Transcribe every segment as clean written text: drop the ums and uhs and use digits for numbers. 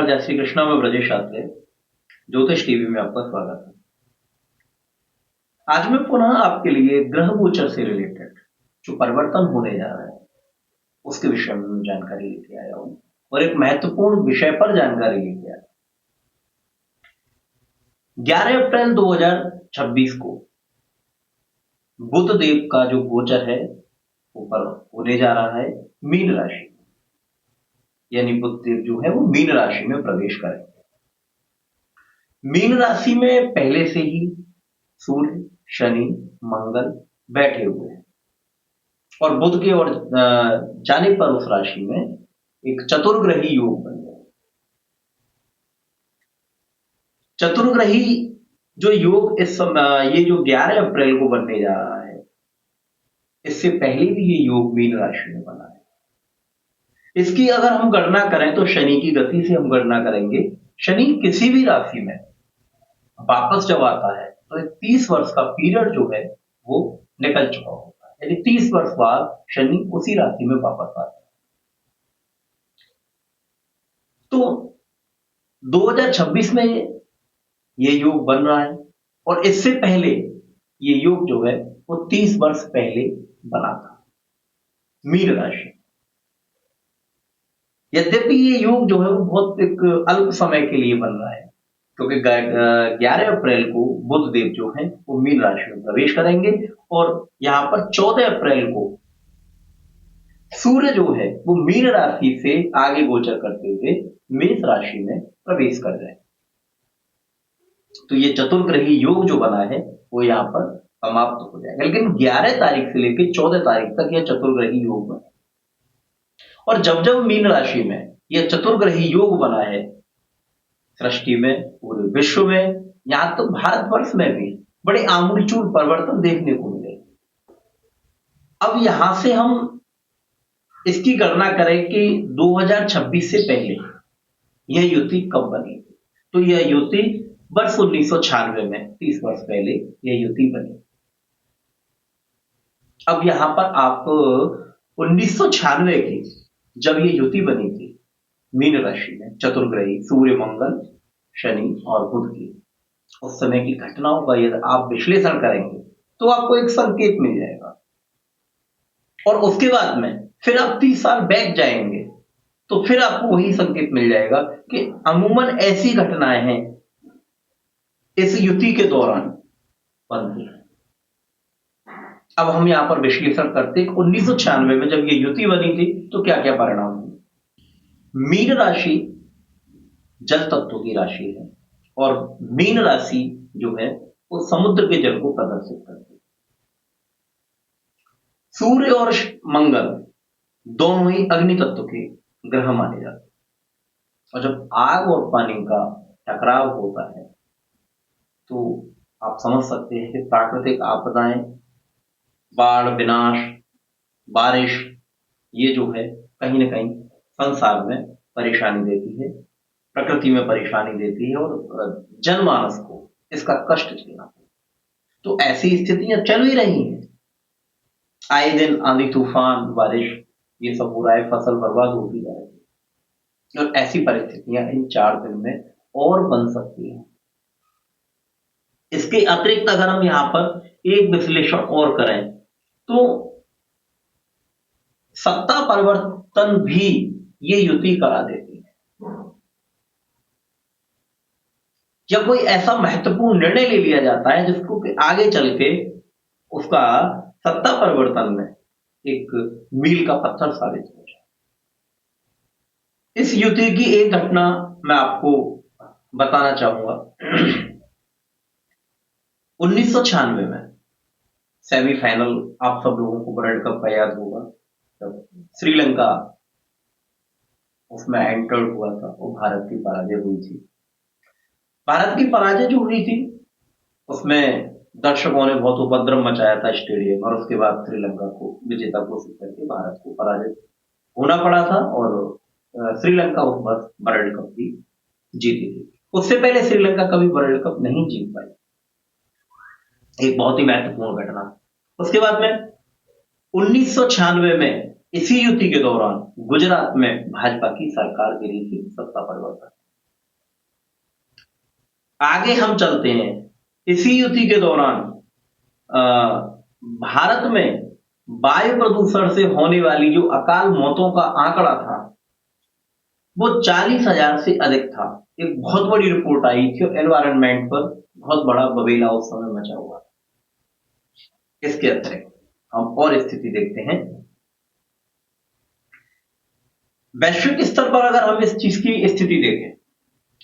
नमस्कार, जय श्री कृष्णा। मैं ब्रजेश शास्त्री, ज्योतिष टीवी में आपका स्वागत है। आज मैं पुनः आपके लिए ग्रह गोचर से रिलेटेड जो परिवर्तन होने जा रहा है उसके विषय में जानकारी लेके आया हूं और एक महत्वपूर्ण विषय पर जानकारी लेके आया। 11 अप्रैल 2026 को बुध देव का जो गोचर है ऊपर होने जा रहा है मीन राशि, यानी बुध देव जो है वो मीन राशि में प्रवेश करेंगे। मीन राशि में पहले से ही सूर्य, शनि, मंगल बैठे हुए हैं और बुध के ओर जाने पर उस राशि में एक चतुर्ग्रही योग बन गया। चतुर्ग्रही जो योग इस समय ये जो 11 अप्रैल को बनने जा रहा है, इससे पहले भी ये योग मीन राशि में बना है। इसकी अगर हम गणना करें तो शनि की गति से हम गणना करेंगे। शनि किसी भी राशि में वापस जब आता है तो 30 वर्ष का पीरियड जो है वो निकल चुका होता है, यानी 30 वर्ष बाद शनि उसी राशि में वापस आता है। तो 2026 में ये योग बन रहा है और इससे पहले ये योग जो है वो 30 वर्ष पहले बना था मीन राशि। यद्यपि ये योग जो है वो बहुत एक अल्प समय के लिए बन रहा है, क्योंकि 11 अप्रैल को बुध देव जो है वो मीन राशि में प्रवेश करेंगे और यहां पर 14 अप्रैल को सूर्य जो है वो मीन राशि से आगे गोचर करते हुए मेष राशि में प्रवेश कर रहे हैं। तो ये चतुर्ग्रही योग जो बना है वो यहां पर समाप्त हो जाएगा, लेकिन 11 तारीख से लेकर 14 तारीख तक यह चतुर्ग्रही योग बना और जब जब मीन राशि में यह चतुर्ग्रही योग बना है, सृष्टि में, पूरे विश्व में, यहां तो भारतवर्ष में भी बड़े आमूलचूल परिवर्तन देखने को मिले। अब यहां से हम इसकी गणना करें कि 2026 से पहले यह युति कब बनी, तो यह युति वर्ष 1996 में 30 वर्ष पहले यह युति बनी। अब यहां पर आप 1996 की जब ये युति बनी थी मीन राशि में चतुर्ग्रही सूर्य, मंगल, शनि और बुध की, उस समय की घटनाओं का यदि आप विश्लेषण करेंगे तो आपको एक संकेत मिल जाएगा। और उसके बाद में फिर आप 30 साल बैक जाएंगे तो फिर आपको वही संकेत मिल जाएगा कि अमूमन ऐसी घटनाएं हैं इस युति के दौरान बनती है। अब हम यहां पर विश्लेषण करते हैं 1996 में जब ये युति बनी थी तो क्या क्या परिणाम हुए। मीन राशि जल तत्व की राशि है और मीन राशि जो है वो समुद्र के जल को प्रदर्शित करती है। सूर्य और मंगल दोनों ही अग्नि तत्व के ग्रह माने जाते हैं और जब आग और पानी का टकराव होता है तो आप समझ सकते हैं कि प्राकृतिक आपदाएं, बाढ़, विनाश, बारिश, ये जो है कहीं ना कहीं संसार में परेशानी देती है, प्रकृति में परेशानी देती है और जनमानस को इसका कष्ट झेलना पड़ता है। तो ऐसी स्थितियां चल ही रही हैं, आए दिन आंधी तूफान, बारिश, ये सब हो रहा है, फसल बर्बाद होती जा रही है और ऐसी परिस्थितियां इन 4 दिन में और बन सकती हैं। इसके अतिरिक्त अगर हम यहां पर एक विश्लेषण और करें तो सत्ता परिवर्तन भी ये युति करा देती है। जब कोई ऐसा महत्वपूर्ण निर्णय ले लिया जाता है जिसको कि आगे चल के उसका सत्ता परिवर्तन में एक मील का पत्थर साबित हो जाए। इस युति की एक घटना मैं आपको बताना चाहूंगा। 1996 में सेमीफाइनल, आप सब लोगों को वर्ल्ड कप का याद होगा, जब श्रीलंका उसमें एंटर्ड हुआ था और भारत की पराजय हुई थी। भारत की पराजय जो हुई थी उसमें दर्शकों ने बहुत उपद्रव मचाया था स्टेडियम और उसके बाद श्रीलंका को विजेता घोषित करके भारत को पराजित होना पड़ा था और श्रीलंका उस वक्त वर्ल्ड कप भी जीती थी। उससे पहले श्रीलंका कभी वर्ल्ड कप नहीं जीत पाई, एक बहुत ही महत्वपूर्ण घटना। उसके बाद में 1996 में इसी युति के दौरान गुजरात में भाजपा की सरकार गिरी थी, सत्ता परिवर्तन। आगे हम चलते हैं। इसी युति के दौरान भारत में वायु प्रदूषण से होने वाली जो अकाल मौतों का आंकड़ा था वो 40,000 से अधिक था। एक बहुत बड़ी रिपोर्ट आई थी, एनवायरनमेंट पर बहुत बड़ा बवेला उस समय मचा हुआ। इसके अतिरिक्त हम और स्थिति देखते हैं। वैश्विक स्तर पर अगर हम इस चीज की स्थिति देखें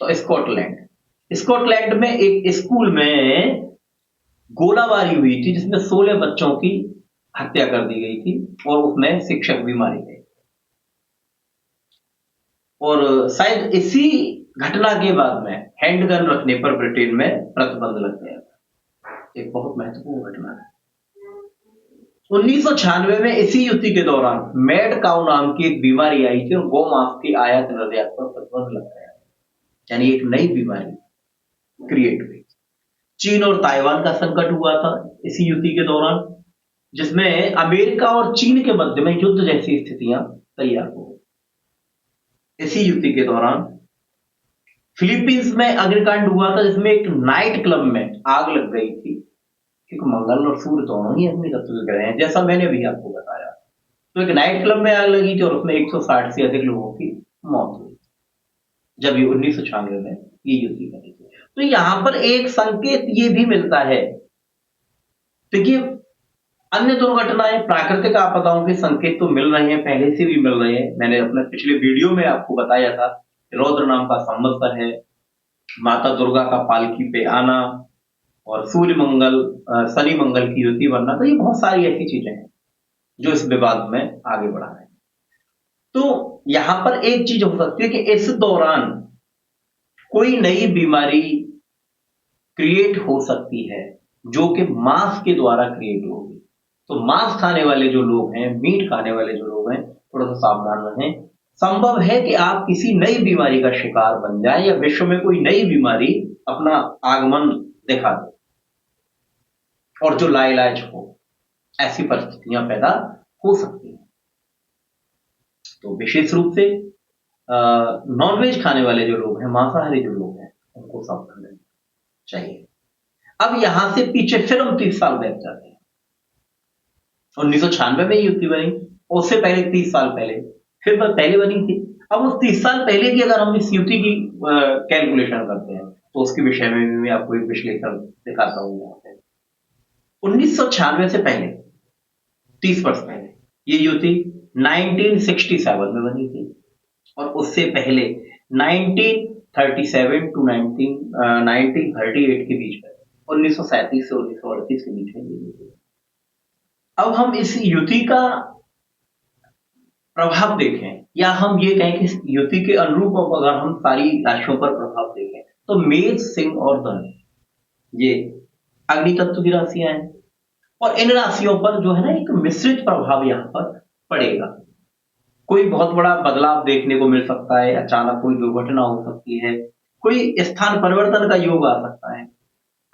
तो स्कॉटलैंड में एक स्कूल में गोलाबारी हुई थी जिसमें 16 बच्चों की हत्या कर दी गई थी और उसमें शिक्षक भी मारे गए। और शायद इसी घटना के बाद में हैंडगन रखने पर ब्रिटेन में प्रतिबंध लग गया था। एक बहुत महत्वपूर्ण घटना है। 1996 में इसी युति के दौरान मैड काउ नाम की एक बीमारी आई थी और गौ मांस की आयात निर्यात पर प्रतिबंध लग गया, यानी एक नई बीमारी क्रिएट हुई। चीन और ताइवान का संकट हुआ था इसी युति के दौरान, जिसमें अमेरिका और चीन के मध्य में युद्ध जैसी स्थितियां तैयार हो गई। इसी युति के दौरान फिलीपींस में अग्निकांड हुआ था जिसमें एक नाइट क्लब में आग लग गई थी, क्योंकि मंगल और सूर्य दोनों ही अपनी तत्व के ग्रह हैं, जैसा मैंने भी आपको बताया। तो एक नाइट क्लब में आग लगी थी और उसमें 160 से अधिक लोगों की मौत हुई, जब ये 1996 में ये युति बनी थी। तो यहां पर एक संकेत ये भी मिलता है, देखिए अन्य दुर्घटनाएं, प्राकृतिक आपदाओं के संकेत तो मिल रहे हैं, पहले से भी मिल रहे हैं। मैंने अपने पिछले वीडियो में आपको बताया था, रौद्र नाम का संवत्सर है, माता दुर्गा का पालकी पे आना और सूर्य मंगल शनि मंगल की युति बनना, तो ये बहुत सारी ऐसी चीजें हैं जो इस विवाद में आगे बढ़ा रहे हैं। तो यहां पर एक चीज हो सकती है कि इस दौरान कोई नई बीमारी क्रिएट हो सकती है जो कि मांस के द्वारा क्रिएट होगी। तो मांस खाने वाले जो लोग हैं, मीट खाने वाले जो लोग हैं, थोड़ा सा सावधान रहें। संभव है कि आप किसी नई बीमारी का शिकार बन जाए या विश्व में कोई नई बीमारी अपना आगमन दिखा दे और जो लाइलाज हो, ऐसी परिस्थितियां पैदा हो सकती हैं। तो विशेष रूप से नॉनवेज खाने वाले जो लोग हैं, मांसाहारी जो लोग हैं, उनको सावधान रहना चाहिए। अब यहां से पीछे फिर हम 30 साल बैठ जाते हैं। 1996 में युति बनी, उससे पहले 30 साल पहले फिर पहले बनी थी। अब उस 30 साल पहले की अगर हम इस युति की कैलकुलेशन करते हैं तो उसके विषय में भी मैं आपको एक विश्लेषण दिखाता हूं। यहाँ पे 1996 से पहले 30 वर्ष पहले ये युति 1967 में बनी थी और उससे पहले 1937 टू 1938 के बीच में, 1937 से 1938 के बीच में बनी थी। अब हम इस युति का प्रभाव देखें या हम ये कहें कि इस युति के अनुरूप अगर हम सारी राशियों पर प्रभाव देखें तो मेष, सिंह और धनु ये अग्नि तत्व की राशियां हैं और इन राशियों पर जो है ना एक मिश्रित प्रभाव यहां पर पड़ेगा। कोई बहुत बड़ा बदलाव देखने को मिल सकता है, अचानक कोई दुर्घटना हो सकती है, कोई स्थान परिवर्तन का योग आ सकता है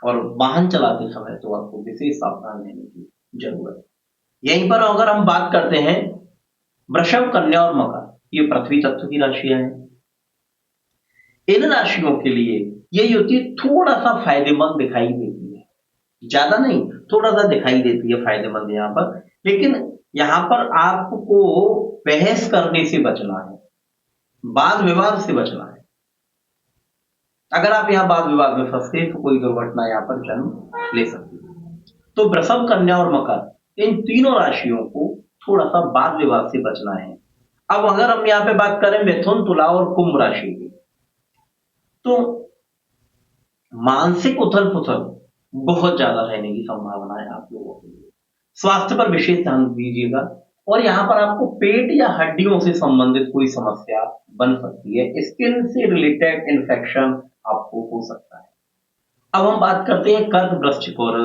और वाहन चलाते समय तो आपको विशेष सावधान रहने की जरूरत है। यहीं पर अगर हम बात करते हैं वृषभ, कन्या और मकर, ये पृथ्वी तत्व की राशियां हैं। इन राशियों के लिए ये युति थोड़ा सा फायदेमंद दिखाई देती है, ज्यादा नहीं, थोड़ा सा दिखाई देती है फायदेमंद यहां पर। लेकिन यहां पर आपको बहस करने से बचना है, वाद विवाद से बचना है। अगर आप यहां वाद विवाद में फंसते तो कोई दुर्घटना यहां पर जन्म ले सकती है। तो वृषभ, कन्या और मकर, इन तीनों राशियों को थोड़ा सा वाद विवाद से बचना है। अब अगर हम यहां पे बात करें मिथुन, तुला और कुंभ राशि की, तो मानसिक उथल पुथल बहुत ज्यादा रहने की संभावना है आप लोगों के लिए। स्वास्थ्य पर विशेष ध्यान दीजिएगा और यहां पर आपको पेट या हड्डियों से संबंधित कोई समस्या बन सकती है, स्किन से रिलेटेड इन्फेक्शन आपको हो सकता है। अब हम बात करते हैं कर्क, वृश्चिक और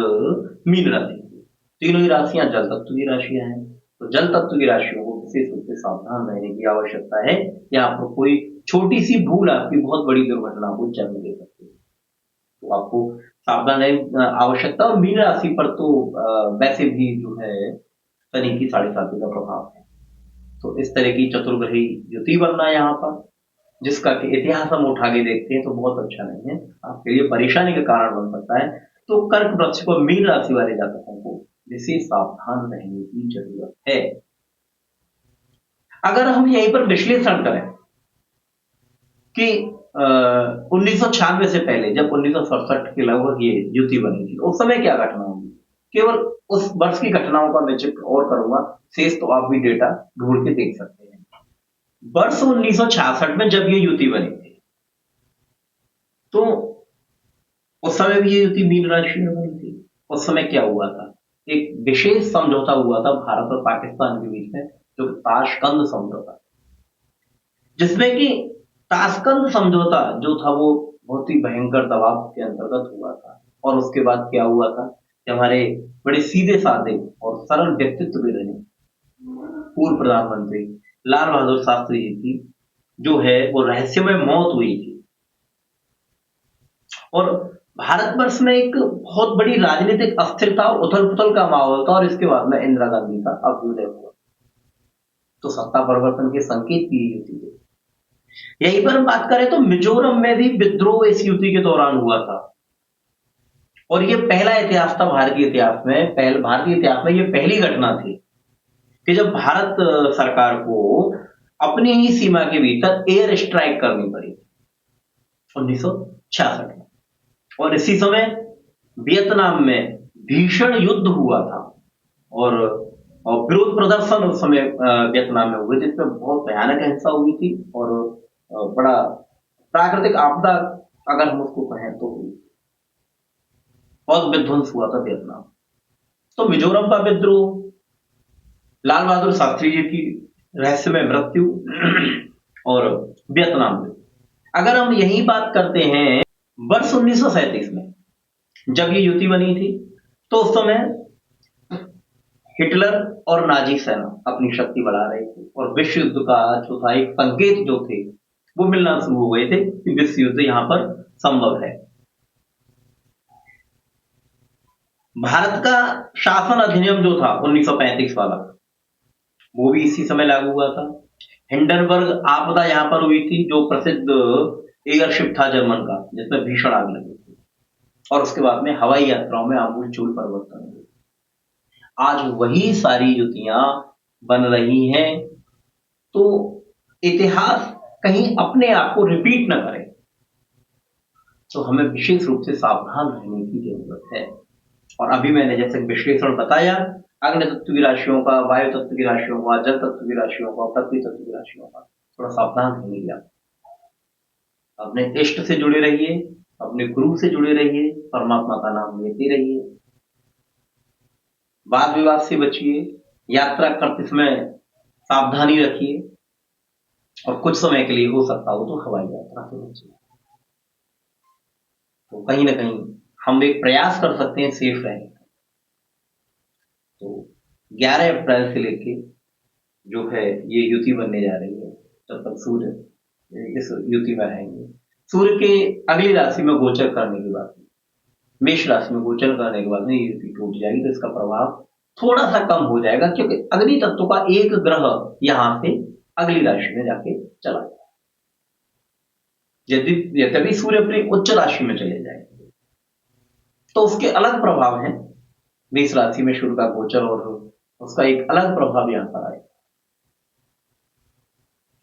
मीन राशि की। तीनों ही राशियां जल तत्व की राशियां हैं, तो जल तत्व की राशियों को विशेष रूप से सावधान रहने की आवश्यकता है। यहाँ पर कोई छोटी सी भूल आपकी बहुत बड़ी दुर्घटना को जन्म दे सकती है, तो आपको सावधान रहने आवश्यकता। और मीन राशि पर तो वैसे भी जो है शनि की 7.5 का प्रभाव है, तो इस तरह की चतुर्ग्रही युति बनना यहाँ पर जिसका कि इतिहास हम उठा के देखते हैं तो बहुत अच्छा नहीं है, आपके लिए परेशानी का कारण बन सकता है। तो कर्क वृक्ष को मीन राशि वाले जातकों को विशेष सावधान रहने की जरूरत है। अगर हम यहीं पर विश्लेषण करें कि 1996 से पहले जब 1967 के लगभग ये युति बनी थी, उस समय क्या घटना हुई, केवल उस वर्ष की घटनाओं का मैं जिक्र और करूंगा, शेष तो आप भी डेटा ढूंढ के देख सकते हैं। वर्ष 1966 में जब ये युति बनी थी, तो उस समय भी ये युति मीन राशि में बनी थी। उस समय क्या हुआ था, एक विशेष समझौता हुआ था भारत और पाकिस्तान के बीच में, जो ताशकंद समझौता, जिसमें कि ताशकंद समझौता जो था वो बहुत ही भयंकर दबाव के अंतर्गत हुआ था। और उसके बाद क्या हुआ था कि हमारे बड़े सीधे साधे और सरल व्यक्तित्व के रहे पूर्व प्रधानमंत्री लाल बहादुर शास्त्री जी की जो है वो रहस्यमय मौत हुई थी। और भारतवर्ष में एक बहुत बड़ी राजनीतिक अस्थिरता और उथल पुथल का माहौल था, और इसके बाद में इंदिरा गांधी का अभ्युदय हुआ। तो सत्ता परिवर्तन के संकेत भी युति थे। यहीं पर हम बात करें तो मिजोरम में भी विद्रोह इस युति के दौरान हुआ था, और ये पहला इतिहास था भारतीय इतिहास में, भारतीय इतिहास में ये पहली घटना थी कि जब भारत सरकार को अपनी ही सीमा के भीतर एयर स्ट्राइक करनी पड़ी 1966 में। और इसी समय वियतनाम में भीषण युद्ध हुआ था, और विरोध प्रदर्शन उस समय वियतनाम में हुए, जिसमें बहुत भयानक हिंसा हुई थी, और बड़ा प्राकृतिक आपदा अगर हम उसको कहें तो हुई, बहुत विध्वंस हुआ था वियतनाम। तो मिजोरम का विद्रोह, लाल बहादुर शास्त्री जी की रहस्यमय मृत्यु और वियतनाम में, अगर हम यही बात करते हैं वर्ष 1937 में जब ये युति बनी थी, तो उस समय हिटलर और नाजी सेना अपनी शक्ति बढ़ा रहे थे, और विश्व युद्ध का जो था एक संकेत जो थे वो मिलना शुरू हो गए थे कि विश्व युद्ध यहां पर संभव है। भारत का शासन अधिनियम जो था 1935 वाला, वो भी इसी समय लागू हुआ था। हिंडनबर्ग आपदा यहां पर हुई थी, जो प्रसिद्ध एयरशिप था जर्मन का, जिसमें भीषण आग लगी थी, और उसके बाद में हवाई यात्राओं में आमूलचूल परिवर्तन हुए। आज वही सारी युतियां बन रही हैं, तो इतिहास कहीं अपने आप को रिपीट न करे, तो हमें विशेष रूप से सावधान रहने की जरूरत है। और अभी मैंने जैसे विश्लेषण बताया, अग्नि तत्व की राशियों का, वायु तत्व की राशियों का, जल तत्व की राशियों का, पृथ्वी तत्व की राशियों का, थोड़ा सावधान रहने की, अपने इष्ट से जुड़े रहिए, अपने गुरु से जुड़े रहिए, परमात्मा का नाम लेते रहिए, वाद विवाद से बचिए, यात्रा करते समय सावधानी रखिए, और कुछ समय के लिए हो सकता हो तो हवाई यात्रा से बचिए। तो कहीं ना कहीं हम एक प्रयास कर सकते हैं सेफ रहने का। तो 11 अप्रैल से लेके जो है ये युति बनने जा रही है, तब तक सूर्य इस युति में रहेंगे। सूर्य के अगली राशि में गोचर करने के बाद, मेष राशि में गोचर करने के बाद में ये युति टूट जाएगी, तो इसका प्रभाव थोड़ा सा कम हो जाएगा, क्योंकि अग्नि तत्व का एक ग्रह यहां से अगली राशि में जाके चला जाए। यद्यपि सूर्य अपनी उच्च राशि में चले जाएंगे तो उसके अलग प्रभाव हैं, मेष राशि में सूर्य का गोचर, और उसका एक अलग प्रभाव यहां पर आएगा।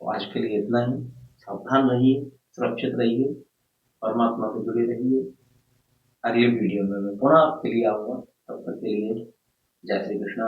तो आज के लिए इतना ही। सावधान रहिए, सुरक्षित रहिए, परमात्मा से जुड़े रहिए। अगले वीडियो में मैं पुनः आपके लिए आऊंगा, तब तक के लिए जय श्री कृष्णा।